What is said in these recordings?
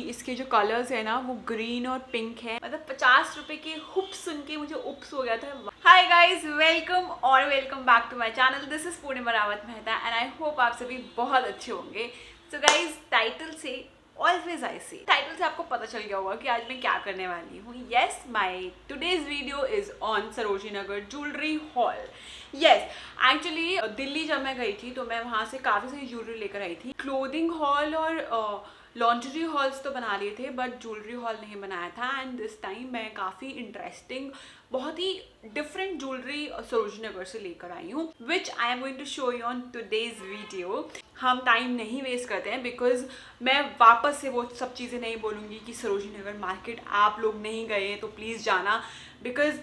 इसके जो कलर्स है ना वो ग्रीन और पिंक है। मतलब 50 रुपए के हुप सुन के मुझे उप्स हो गया था। Hi guys, welcome back to my channel. This is Purnima Rawat Mehta and I hope आप सभी बहुत अच्छे होंगे। सो गाइस, टाइटल से ऑलवेज आई सी, टाइटल से आपको पता चल गया होगा कि आज मैं क्या करने वाली हूँ। Yes, my today's video is on Sarojini Nagar jewellery hall. Yes, actually Delhi जब मैं गई थी तो मैं वहाँ से काफ़ी सारी ज्वेलरी लेकर आई थी। क्लोथिंग हॉल और लॉन्ड्री हॉल्स तो बना लिए थे बट ज्वेलरी हॉल नहीं बनाया था। एंड दिस टाइम मैं काफ़ी इंटरेस्टिंग, बहुत ही डिफरेंट ज्वेलरी सरोजिनी नगर से लेकर आई हूँ, which I am going to show you on today's video. हम टाइम नहीं वेस्ट करते हैं बिकॉज मैं वापस से वो सब चीज़ें नहीं बोलूँगी कि सरोजिनी नगर मार्केट आप लोग नहीं गए तो प्लीज़ जाना, बिकॉज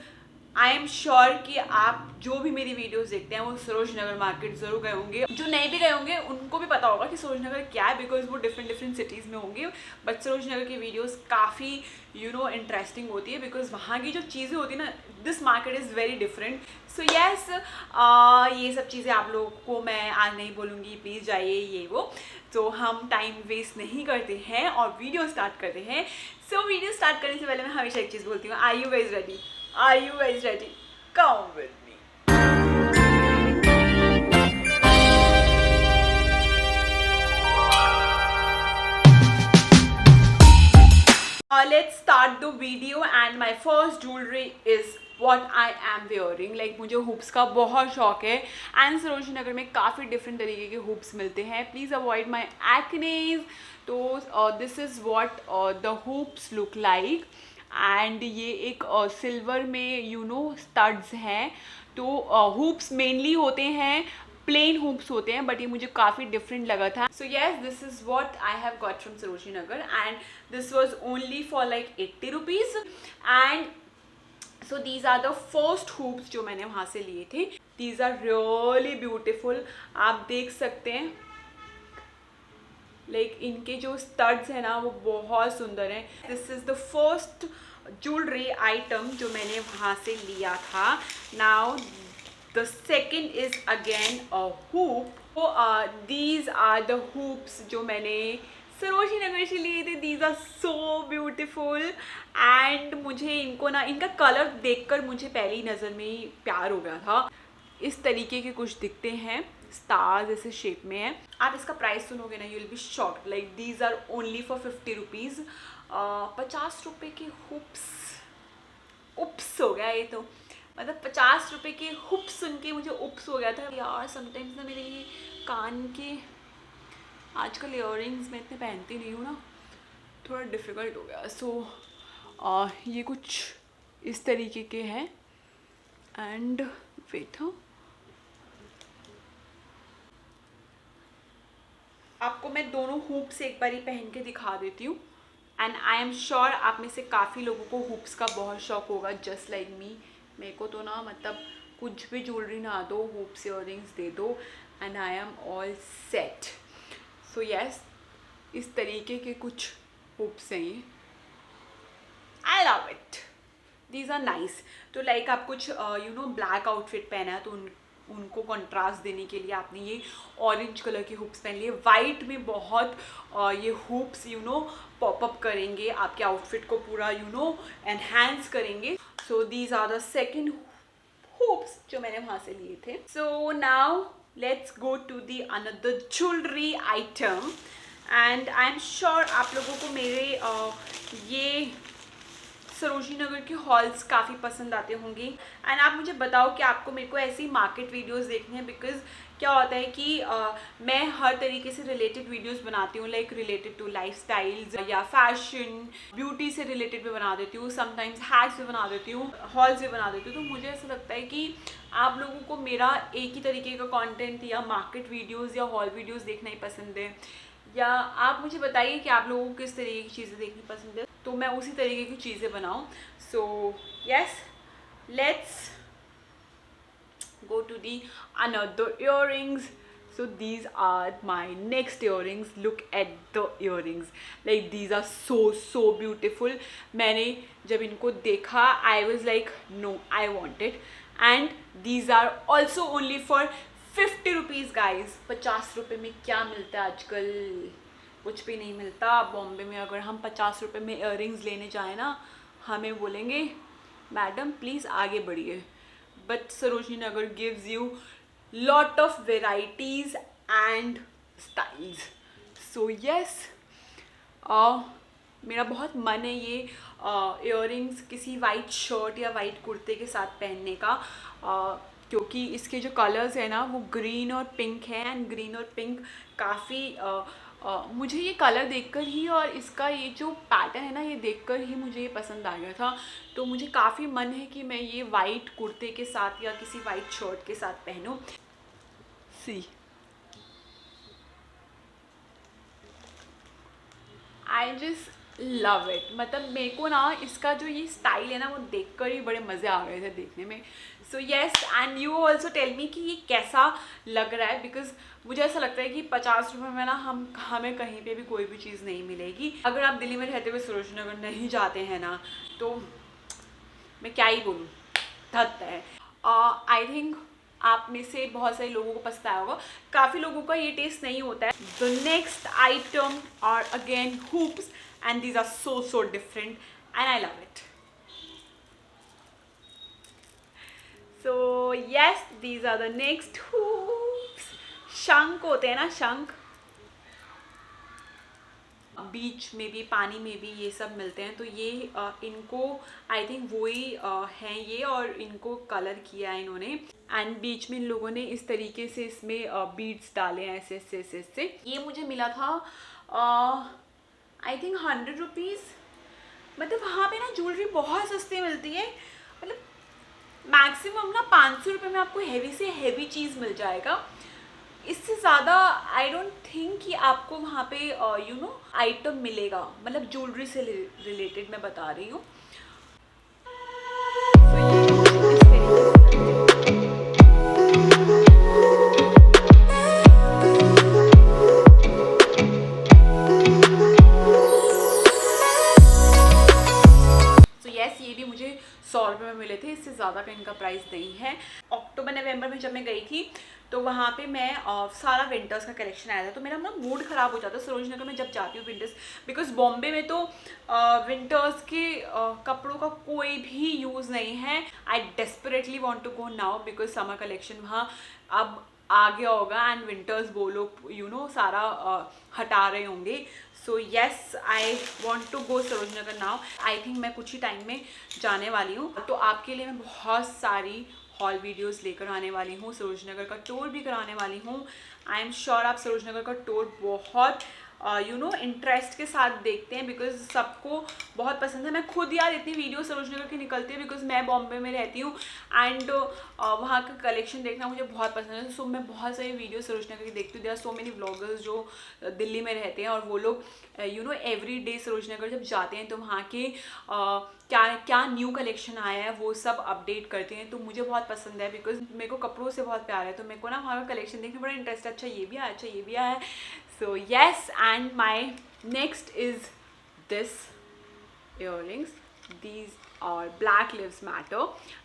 आई एम श्योर कि आप जो भी मेरी वीडियोस देखते हैं वो सरोजिनी नगर मार्केट जरूर गए होंगे। जो नहीं भी गए होंगे उनको भी पता होगा कि सरोजिनी नगर क्या है, बिकॉज वो डिफरेंट सिटीज़ में होंगे। बट सरोजिनी नगर की वीडियोस काफ़ी इंटरेस्टिंग होती है बिकॉज वहाँ की जो चीज़ें होती है ना, this market is very different. So yes, ये सब चीज़ें आप लोगों को मैं आज नहीं बोलूँगी, प्लीज़ जाइए ये वो। तो हम टाइम वेस्ट नहीं करते हैं और वीडियो स्टार्ट करते हैं। सो वीडियो स्टार्ट करने से पहले मैं हमेशा एक चीज़ बोलती हूँ, are you guys ready? Are you guys ready? Come with me. Let's start the video and my first jewelry is what I am wearing. Like मुझे hoops का बहुत शौक है and सरोजिनी नगर में काफ़ी डिफरेंट तरीके के hoops मिलते हैं. Please avoid my acne. तो this is what the hoops look like. And ये एक सिल्वर में स्टड्स हैं। तो हुप्स मेनली होते हैं, प्लेन हुप्स होते हैं, बट ये मुझे काफ़ी डिफरेंट लगा था। So yes, this is what I have got from Sarojini Nagar and this was only for like 80 rupees. And so these are the first hoops जो मैंने वहाँ से लिए थे। दीज आर रियली ब्यूटिफुल, आप देख सकते हैं। लाइक इनके जो स्टड्स हैं ना वो बहुत सुंदर हैं। This is the first jewellery item जो मैंने वहाँ से लिया था। Now the second is again a hoop. तो दीज आर द हुप्स जो मैंने सरोजिनी नगर से लिए थे। These are so beautiful and मुझे इनको ना, इनका कलर देखकर मुझे पहली नज़र में ही प्यार हो गया था। इस तरीके के कुछ दिखते हैं, स्टार्स ऐसे शेप में है। आप इसका प्राइस सुनोगे ना, you will be shocked. Like these are only for 50 rupees. 50 रुपये के उप्स हो गया ये तो। मतलब 50 रुपये के हुप सुन के मुझे उप्स हो गया था यार। समटाइम्स ना मेरे ये कान के, आजकल इयररिंग्स मैं इतने पहनती नहीं हूँ ना, थोड़ा डिफ़िकल्ट हो गया। सो ये कुछ इस तरीके के हैं एंड वेट, हाँ आपको मैं दोनों हुप्स एक बार ही पहन के दिखा देती हूँ। एंड आई एम श्योर आप में से काफ़ी लोगों को हुप्स का बहुत शौक होगा, जस्ट लाइक मी। मेरे को तो ना मतलब कुछ भी ज्वेलरी ना दो, हुप्स इयररिंग्स दे दो and I am all set. So yes, इस तरीके के कुछ हुप्स हैं ये। I love it, these are nice. तो लाइक आप कुछ ब्लैक आउटफिट पहना है तो उनको कंट्रास्ट देने के लिए आपने ये ऑरेंज कलर के हुप्स पहन लिए। वाइट में बहुत ये हुप्स पॉपअप करेंगे, आपके आउटफिट को पूरा एनहांस करेंगे। So these are the second hoops जो मैंने वहाँ से लिए थे। So now let's go to the another jewellery item. And I am sure आप लोगों को मेरे ये सरोजिनी नगर के हॉल्स काफ़ी पसंद आते होंगे। एंड आप मुझे बताओ कि आपको मेरे को ऐसी मार्केट वीडियोस देखनी है, बिकॉज क्या होता है कि मैं हर तरीके से रिलेटेड वीडियोस बनाती हूँ, लाइक रिलेटेड टू लाइफस्टाइल्स या फैशन, ब्यूटी से रिलेटेड भी बना देती हूँ, समटाइम्स हैक्स भी बना देती हूँ, हॉल्स भी बना देती हूँ। तो मुझे ऐसा लगता है कि आप लोगों को मेरा एक ही तरीके का कॉन्टेंट या मार्केट वीडियोज़ या हॉल वीडियोज़ देखना ही पसंद है, या आप मुझे बताइए कि आप लोगों को किस तरीके की चीज़ें देखनी पसंद है, तो मैं उसी तरीके की चीज़ें बनाऊँ। So yes, let's go to the another earrings. So these are my next earrings. Look at the earrings, like these are so beautiful. मैंने जब इनको देखा I was like no, I want it. And these are also only for 50 rupees guys. 50 रुपये में क्या मिलता है आजकल, कुछ भी नहीं मिलता बॉम्बे में। अगर हम 50 रुपये में इयररिंग्स लेने जाएँ ना, हमें बोलेंगे मैडम प्लीज़ आगे बढ़िए। But Sarojini Nagar gives you lot of varieties and styles. So yes, मेरा बहुत मन है ये इयररिंग्स किसी वाइट शर्ट या वाइट कुर्ते के साथ पहनने का, क्योंकि इसके जो कलर्स है ना वो ग्रीन और पिंक है, एंड ग्रीन और पिंक काफ़ी मुझे ये कलर देखकर ही और इसका ये जो पैटर्न है ना ये देखकर ही मुझे ये पसंद आ गया था। तो मुझे काफ़ी मन है कि मैं ये वाइट कुर्ते के साथ या किसी वाइट शर्ट के साथ पहनूं। सी आई जस्ट लव इट। मतलब मेरे को ना इसका जो ये स्टाइल है ना वो देखकर ही बड़े मज़े आ गए थे देखने में। So yes, and you also tell me कि ये कैसा लग रहा है, बिकॉज मुझे ऐसा लगता है कि 50 रुपये में ना हमें कहीं पे भी कोई भी चीज़ नहीं मिलेगी। अगर आप दिल्ली में रहते हुए सरोजनी नगर नहीं जाते हैं ना तो मैं क्या ही बोलूँ, धत है। आई थिंक आप में से बहुत सारे लोगों को पसंद आया होगा, काफ़ी लोगों का ये टेस्ट नहीं होता है। The next item are again hoops, and these are so different and I love it. So yes, these are the next hoops. शंख होते हैं ना, शंख बीच में भी पानी में भी ये सब मिलते हैं। तो ये इनको आई थिंक वही हैं ये, और इनको कलर किया है इन्होंने, एंड बीच में इन लोगों ने इस तरीके से इसमें बीड्स डाले हैं ऐसे। ये मुझे मिला था आई थिंक 100 रुपीज़। मतलब वहाँ पे ना ज्वेलरी बहुत सस्ती मिलती है, मतलब मैक्सिमम ना 500 रुपये में आपको हैवी से हैवी चीज़ मिल जाएगा। इससे ज़्यादा आई डोंट थिंक कि आपको वहाँ पे यू नो आइटम मिलेगा, मतलब ज्वेलरी से रिलेटेड मैं बता रही हूँ। ये भी मुझे 100 रुपये में मिले थे, इससे ज़्यादा का इनका प्राइस नहीं है। अक्टूबर नवंबर में जब मैं गई थी तो वहाँ पे मैं सारा विंटर्स का कलेक्शन आया था, तो मेरा ना मूड ख़राब हो जाता है सरोजनी नगर में जब जाती हूँ विंटर्स, बिकॉज बॉम्बे में तो विंटर्स के कपड़ों का कोई भी यूज़ नहीं है। I desperately want to go now because summer collection वहाँ अब आ गया होगा, एंड विंटर्स वो लोग यू नो सारा हटा रहे होंगे। So yes, I want to go Sarojini Nagar now. I think मैं कुछ ही टाइम में जाने वाली हूँ, तो आपके लिए मैं बहुत सारी हॉल वीडियोस लेकर आने वाली हूँ। सरोजनी नगर का टूर भी कराने वाली हूँ। आई एम श्योर आप सरोजनी नगर का टूर बहुत यू नो इंटरेस्ट के साथ देखते हैं, बिकॉज सबको बहुत पसंद है। मैं खुद यार इतनी वीडियो सरोजनी नगर की निकलती है बिकॉज मैं बॉम्बे में रहती हूँ, एंड वहाँ का कलेक्शन देखना मुझे बहुत पसंद है। सो मैं बहुत सारी वीडियो सरोजनी नगर की देखती हूँ। There are so many vloggers जो दिल्ली में रहते हैं, और वो लोग you know every day Sarojini Nagar जब जाते हैं तो वहाँ के क्या न्यू कलेक्शन आया है वो सब अपडेट करते हैं। तो मुझे बहुत पसंद है बिकॉज मेरे को कपड़ों से बहुत प्यार है, तो मेरे को ना वहाँ का कलेक्शन देखने बड़ा इंटरेस्ट है। अच्छा ये भी आया, अच्छा ये भी आया। So yes, and my next is this earrings. These are Black Lives Matter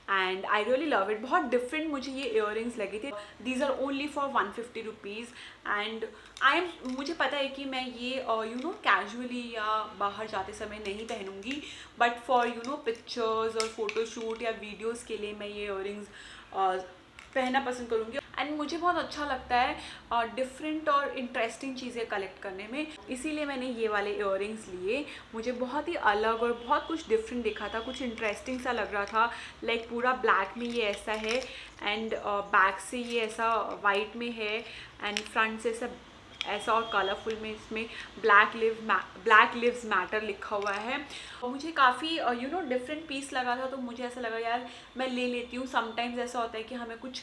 and I really love it. बहुत different मुझे ये earrings लगे थे। These are only for 150 rupees and मुझे पता है कि मैं ये you know casually या बाहर जाते समय नहीं पहनूंगी, but for you know pictures और photoshoot या videos के लिए मैं ये earrings पहनना पसंद करूँगी। एंड मुझे बहुत अच्छा लगता है डिफरेंट और इंटरेस्टिंग चीज़ें कलेक्ट करने में, इसीलिए मैंने ये वाले इयररिंग्स लिए। मुझे बहुत ही अलग और बहुत कुछ डिफरेंट दिखा था, कुछ इंटरेस्टिंग सा लग रहा था। लाइक पूरा ब्लैक में ये ऐसा है, एंड बैक से ये ऐसा वाइट में है, एंड फ्रंट से ऐसा और कलरफुल में इसमें ब्लैक लिव्स मैटर लिखा हुआ है। और मुझे काफ़ी यू नो डिफरेंट पीस लगा था, तो मुझे ऐसा लगा यार मैं ले लेती हूँ। समटाइम्स ऐसा होता है कि हमें कुछ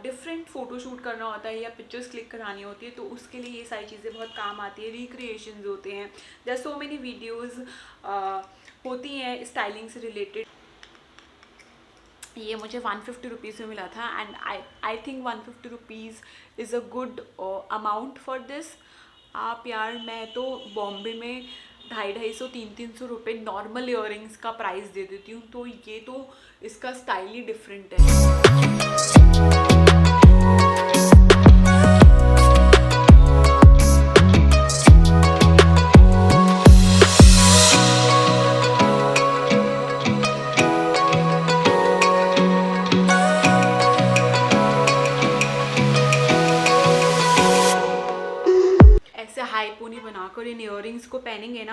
डिफरेंट फ़ोटोशूट करना होता है या पिक्चर्स क्लिक करानी होती है, तो उसके लिए ये सारी चीज़ें बहुत काम आती है। रिक्रिएशंस होते हैं, there are so many videos होती हैं स्टाइलिंग से रिलेटेड। ये मुझे 150 रुपीज़ में मिला था, and I think 150 rupees is a good amount for this. आप यार मैं तो बॉम्बे में 250-300 रुपये नॉर्मल इयररिंग्स का प्राइस दे देती हूँ, तो ये तो इसका स्टाइल ही डिफरेंट है।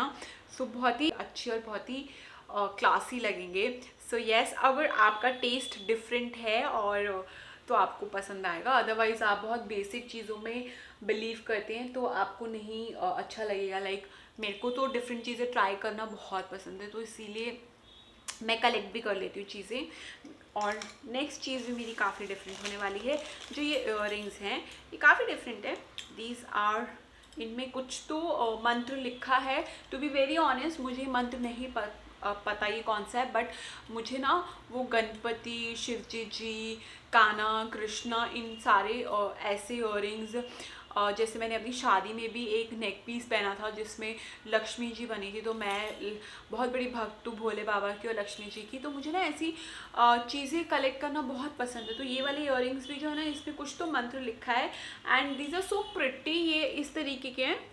ना, सो बहुत ही अच्छी और बहुत ही क्लासी लगेंगे। सो यस, अगर आपका टेस्ट डिफरेंट है और तो आपको पसंद आएगा, अदरवाइज़ आप बहुत बेसिक चीज़ों में बिलीव करते हैं तो आपको नहीं अच्छा लगेगा। लाइक मेरे को तो डिफरेंट चीज़ें ट्राई करना बहुत पसंद है, तो इसीलिए मैं कलेक्ट भी कर लेती हूँ चीज़ें। और नेक्स्ट चीज़ भी मेरी काफ़ी डिफरेंट होने वाली है। जो ये इयररिंग्स हैं ये काफ़ी डिफरेंट है। दीज आर, इनमें कुछ तो मंत्र लिखा है। टू बी वेरी ऑनेस्ट, मुझे मंत्र नहीं पता ये कौन सा है, बट मुझे ना वो गणपति, शिवजी जी, कान्हा, कृष्णा, इन सारे ऐसे इयररिंग्स, जैसे मैंने अपनी शादी में भी एक नेक पीस पहना था जिसमें लक्ष्मी जी बनी थी, तो मैं बहुत बड़ी भक्त हूँ भोले बाबा की और लक्ष्मी जी की, तो मुझे ना ऐसी चीज़ें कलेक्ट करना बहुत पसंद है। तो ये वाले इयररिंग्स भी जो है ना, इस पर कुछ तो मंत्र लिखा है and these are so pretty. ये इस तरीके के हैं,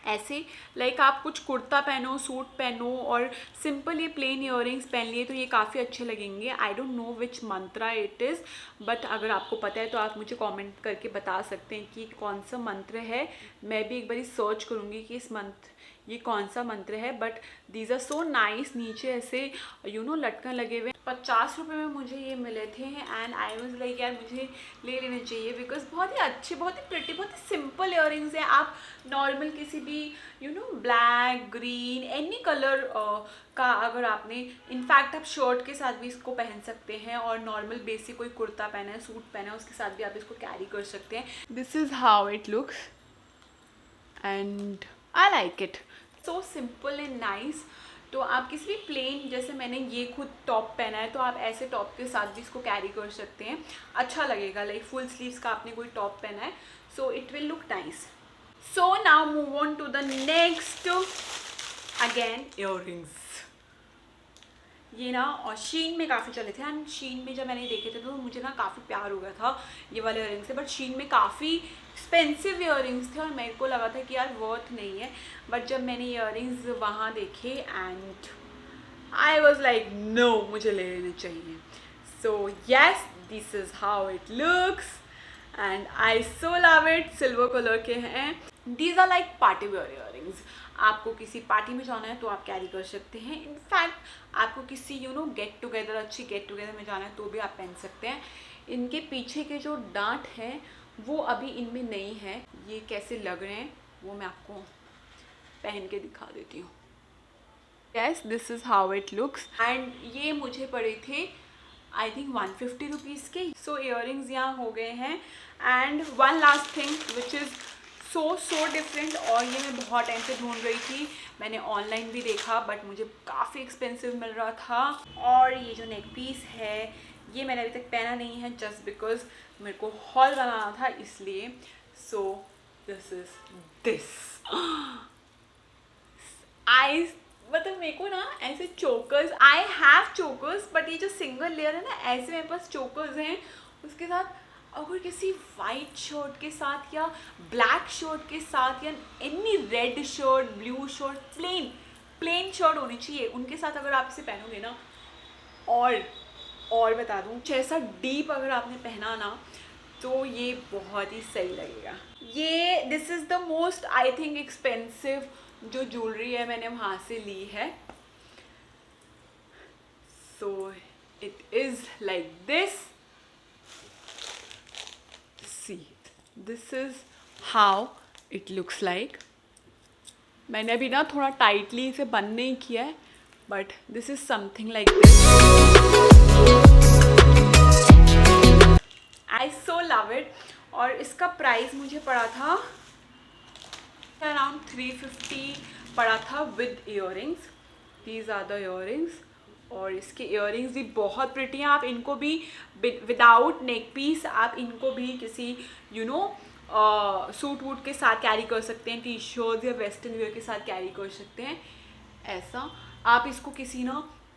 ऐसे लाइक आप कुछ कुर्ता पहनो, सूट पहनो और सिंपल ये प्लेन इयररिंग्स पहन लिए तो ये काफ़ी अच्छे लगेंगे। I don't know which Mantra it is, but अगर आपको पता है तो आप मुझे कमेंट करके बता सकते हैं कि कौन सा मंत्र है। मैं भी एक बार सर्च करूँगी कि इस मंत्र ये कौन सा मंत्र है। But these are so nice. नीचे ऐसे लटकन लगे हुए। 50 रुपये में मुझे ये मिले थे एंड आई वाज लाइक यार मुझे ले लेने चाहिए, बिकॉज बहुत ही अच्छे, बहुत ही प्रिटी, बहुत ही सिंपल इयररिंग्स हैं। आप नॉर्मल किसी भी ब्लैक, ग्रीन, एनी कलर का अगर आपने, इनफैक्ट आप शर्ट के साथ भी इसको पहन सकते हैं और नॉर्मल बेसिक कोई कुर्ता पहना है, सूट पहना है, उसके साथ भी आप इसको कैरी कर सकते हैं। This is how it looks and I like it, so simple and nice. तो आप किसी भी प्लेन, जैसे मैंने ये खुद टॉप पहना है, तो आप ऐसे टॉप के साथ भी इसको कैरी कर सकते हैं, अच्छा लगेगा। लाइक फुल स्लीव्स का आपने कोई टॉप पहना है, so it will look nice. So now move on to the next, again earrings. ये ना और शीन में काफ़ी चले थे एंड शीन में जब मैंने देखे थे तो मुझे ना काफ़ी प्यार हो गया था ये वाले इयररिंग्स से। बट शीन में काफ़ी एक्सपेंसिव इयररिंग्स थे और मेरे को लगा था कि यार वर्थ नहीं है। बट जब मैंने इयररिंग्स वहाँ देखे and I was like no, मुझे ले लेने चाहिए। So yes, this is how it looks and I so love it. Silver colour के हैं। These are like party wear earrings. आपको किसी पार्टी में जाना है तो आप कैरी कर सकते हैं। इनफैक्ट आपको किसी गेट टुगेदर, अच्छी गेट टुगेदर में जाना है तो भी आप पहन सकते हैं। इनके पीछे के जो डांट है वो अभी इनमें नहीं है। ये कैसे लग रहे हैं वो मैं आपको पहन के दिखा देती हूँ। Yes, this is how it looks and ये मुझे पड़े थे आई थिंक 150 रुपीज़ के। सो इयररिंग्स यहाँ हो गए हैं and one last thing which is so different, और ये मैं बहुत टाइम से ढूंढ रही थी। मैंने ऑनलाइन भी देखा बट मुझे काफ़ी एक्सपेंसिव मिल रहा था। और ये जो नेक पीस है ये मैंने अभी तक पहना नहीं है, जस्ट बिकॉज मेरे को हॉल बनाना था इसलिए। So this is this. I मतलब मेरे को ना ऐसे chokers, I have chokers, but ये जो सिंगल लेयर है ना, ऐसे मेरे पास चोकर्स हैं। उसके साथ अगर किसी वाइट शर्ट के साथ या ब्लैक शर्ट के साथ या any red shirt, blue shirt, plain shirt होनी चाहिए, उनके साथ अगर आप इसे पहनोगे ना, और बता दूँ, जैसा डीप अगर आपने पहना ना तो ये बहुत ही सही लगेगा। ये this is the most I think expensive जो ज्वेलरी है मैंने वहाँ से ली है। So it is like this. See, this is how it looks like. मैंने अभी ना थोड़ा टाइटली इसे बंद नहीं किया है, but this is something like this. I so love it. और इसका प्राइस मुझे पड़ा था अराउंड 350 पड़ा था with earrings. These are the earrings और इसके इयररिंग्स भी बहुत प्रिटी हैं। आप इनको भी विदाउट नेक पीस आप इनको भी किसी सूट वूट के साथ कैरी कर सकते हैं, टी शर्ट्स या वेस्टर्न वेयर के साथ कैरी कर सकते हैं। ऐसा आप इसको किसी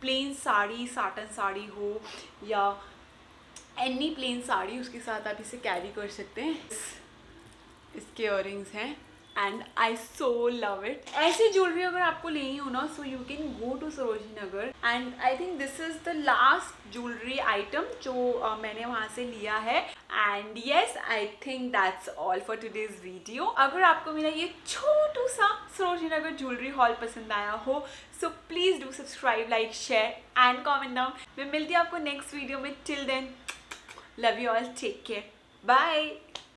प्लेन साड़ी, साटन साड़ी हो या एनी प्लेन साड़ी, उसके साथ आप इसे कैरी कर सकते हैं। इसके इयररिंग्स हैं and I so love it. ऐसी ज्वेलरी अगर आपको लेनी हो ना, so you can go to Sarojini Nagar and I think this is the last jewellery item जो मैंने वहाँ से लिया है। And yes, I think that's all for today's video. अगर आपको मेरा ये छोटू सा सरोजनी नगर ज्वेलरी हॉल पसंद आया हो, so please do subscribe, like, share and comment down. मैं मिलती हूँ आपको नेक्स्ट वीडियो में। Till then, love you all, take care, bye.